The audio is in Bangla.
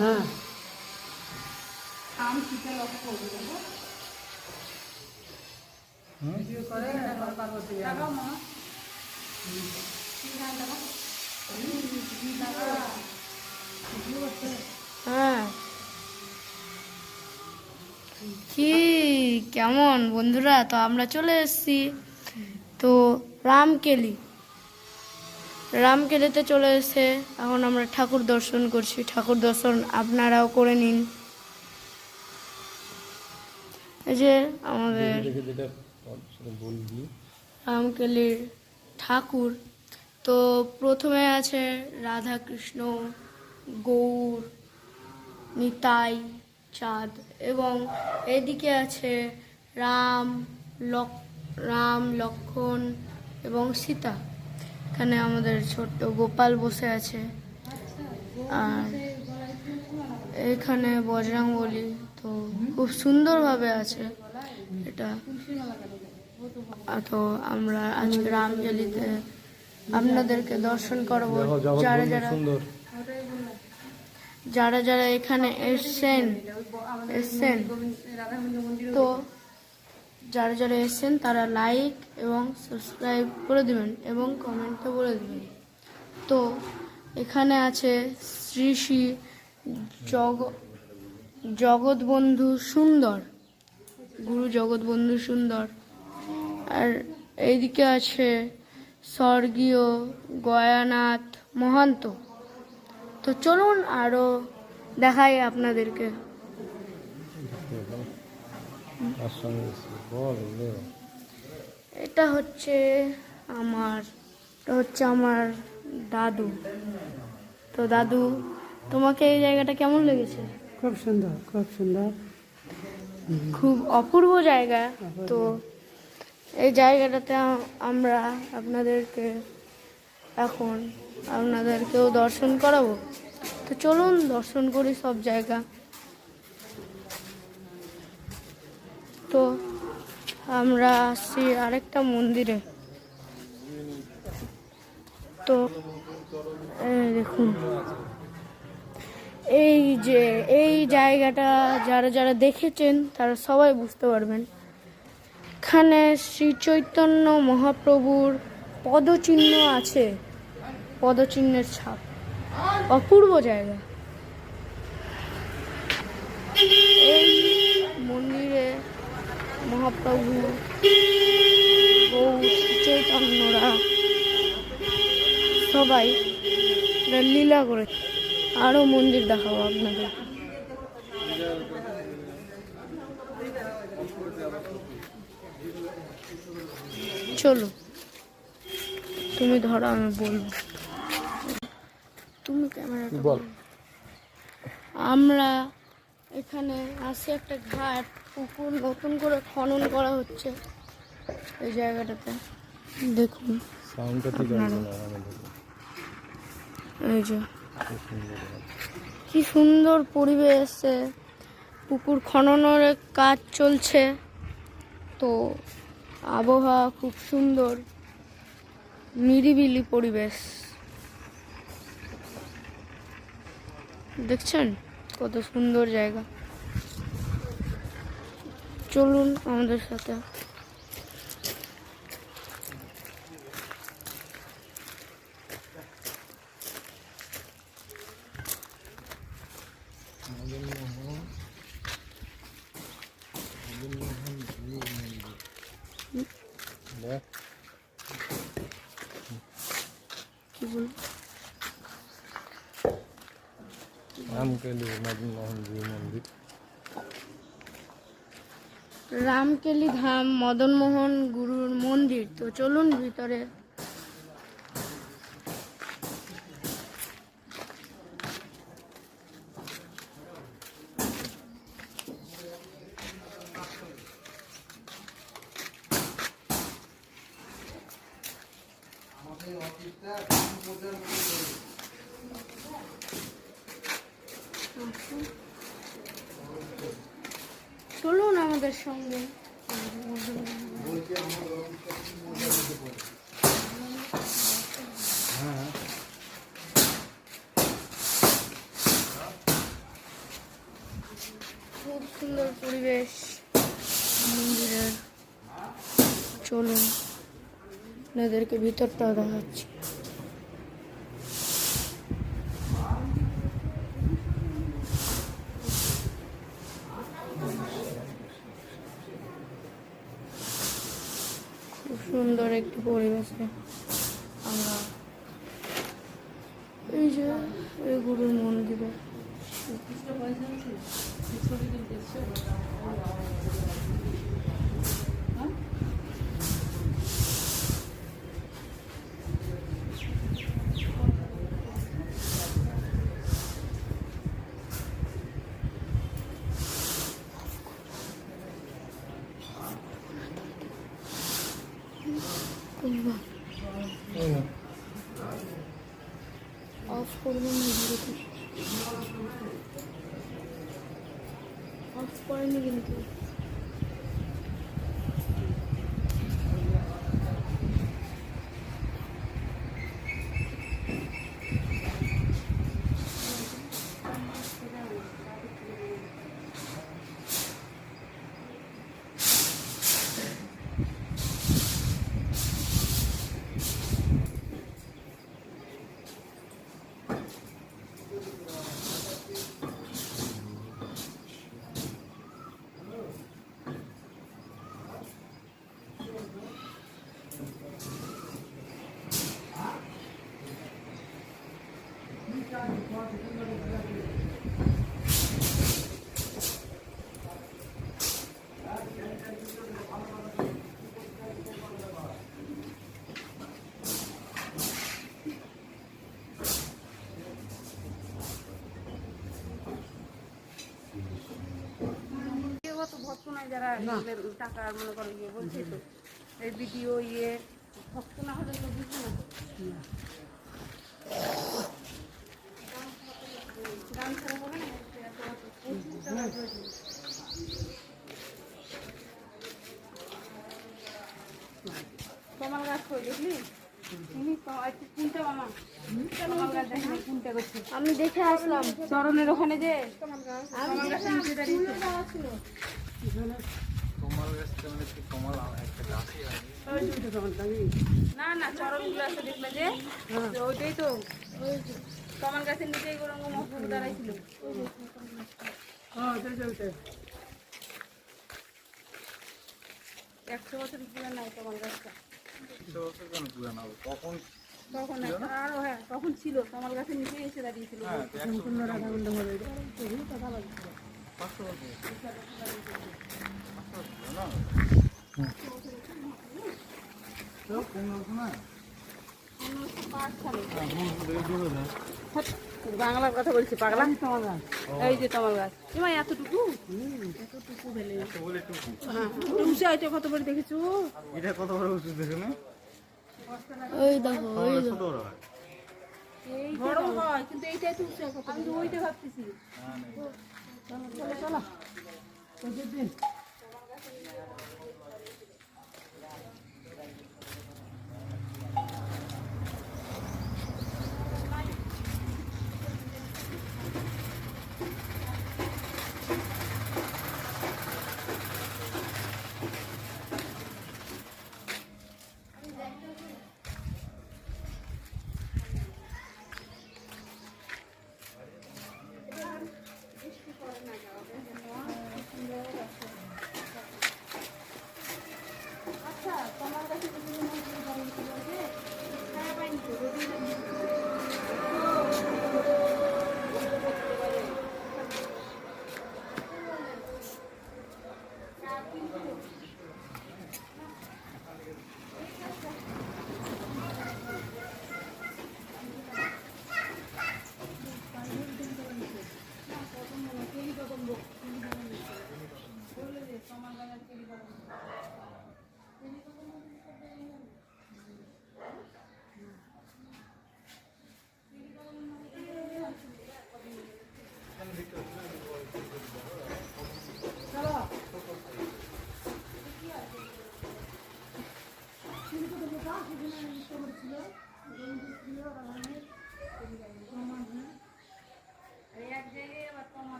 হ্যাঁ আম শীতে লক্ষ্য করবো ভিডিও করে পার্বতী টাকা মা হ্যাঁ কি কেমন বন্ধুরা, তো আমরা চলে এসেছি তো রামকেলিতে চলে এসে এখন আমরা ঠাকুর দর্শন করছি। ঠাকুর দর্শন আপনারাও করে নিন। এই যে আমাদের রামকেলির ঠাকুর, তো প্রথমে আছে রাধা কৃষ্ণ, গৌর, নিতাই, চাঁদ, এবং এদিকে আছে রাম, লক্ষ্মণ এবং সীতা। এখানে আমাদের ছোট্ট গোপাল বসে আছে, আর এখানে বজরংবলী, তো খুব সুন্দরভাবে আছে এটা। তো আমরা আজকে রামকেলিতে আপনাদেরকে দর্শন করাবো। যারা যারা এখানে এসছেন তো যারা যারা এসছেন তারা লাইক এবং সাবস্ক্রাইব করে দিবেন এবং কমেন্টে বলে দিবেন। তো এখানে আছে শ্রী শ্রী জগৎবন্ধু সুন্দর, গুরু জগৎবন্ধু সুন্দর, আর এইদিকে আছে স্বর্গীয় গয়ানাথ মহান্ত। তো চলুন আরো দেখাই আপনাদেরকে। এটা হচ্ছে আমার দাদু। তো দাদু, তোমাকে এই জায়গাটা কেমন লেগেছে? খুব সুন্দর, খুব সুন্দর, খুব অপূর্ব জায়গা। তো এই জায়গাটাতে আমরা আপনাদেরকেও দর্শন করাবো। তো চলুন দর্শন করি সব জায়গা। তো আমরা আসছি আরেকটা মন্দিরে। তো দেখুন, এই জায়গাটা যারা যারা দেখেছেন তারা সবাই বুঝতে পারবেন। এখানে শ্রী চৈতন্য মহাপ্রভুর পদচিহ্ন আছে, পদচিহ্নের ছাপ। অপূর্ব জায়গা। এই মন্দিরে মহাপ্রভু, গৌর, চৈতন্যরা সবাই লীলা করে। আরো মন্দির দেখাবো আপনাদের। চলো, তুমি ধরো, আমি বলবো, তুমি ক্যামেরাটা বল। আমরা এখানে আসি একটা ঘাট, পুকুর নতুন করে খনন করা হচ্ছে এই জায়গাটাতে। দেখুন এই যে কি সুন্দর পরিবেশ, পুকুর খননের কাজ চলছে। তো আবহাওয়া খুব সুন্দর, নিরিবিলি পরিবেশ। দেখছেন কত সুন্দর জায়গা। চলুন আমাদের সাথে। কি বল? রামকেলি ধাম মদনমোহন গুরুর মন্দির। তো চলুন ভিতরে। চলুন আমাদের সঙ্গে। সুন্দর পরিবেশ মন্দিরের। চলুন আপনাদেরকে ভিতরটাও দেখাচ্ছি। খুব সুন্দর একটি পরিবেশে আমরা এই যে এই গুরুর মন্দিরে অফ করবেন না, ভিডিওতে অফ করেনি কিন্তু। ভক্ত নাই যারা টাকা মনে করেন ইয়ে বলছে তো এই ভিডিও ইয়ে ভক্ত না হলে তো বুঝবে না। গান ছাড়া হবে না। কমল গাছ কই দেখলি? কোনটা মামা? কমল গাছ দেখি কোনটা করছে? আমি দেখে আসলাম চরণের ওখানে যে আমি গাছ নিচে দাঁড়িয়েছে। না না চরণ গুলো আছে দেখলে যে ওইটাই তো কমল গাছের নিচেই গরঙ্গ মহাপ্রভু দাঁড়াইছিল। 100 বছর পুরান নাই কমল গাছটা। তখন আরো হ্যাঁ তখন ছিল কমল গাছের নিচেই এসে দাঁড়িয়েছিল। বাংলার কথা বলছি পাগলা। এই যে কমল গাছ তোমার এতটুকু উঁচু হয়তো কত বড় দেখেছো? এটা কত বড় উঁচু দেখে না? ওই দেখো ওই দেখো। বড় হয় কিন্তু এইটাই তো উঁচু কত। আমি তো ওইটা ভাবতেছি। চলো চলো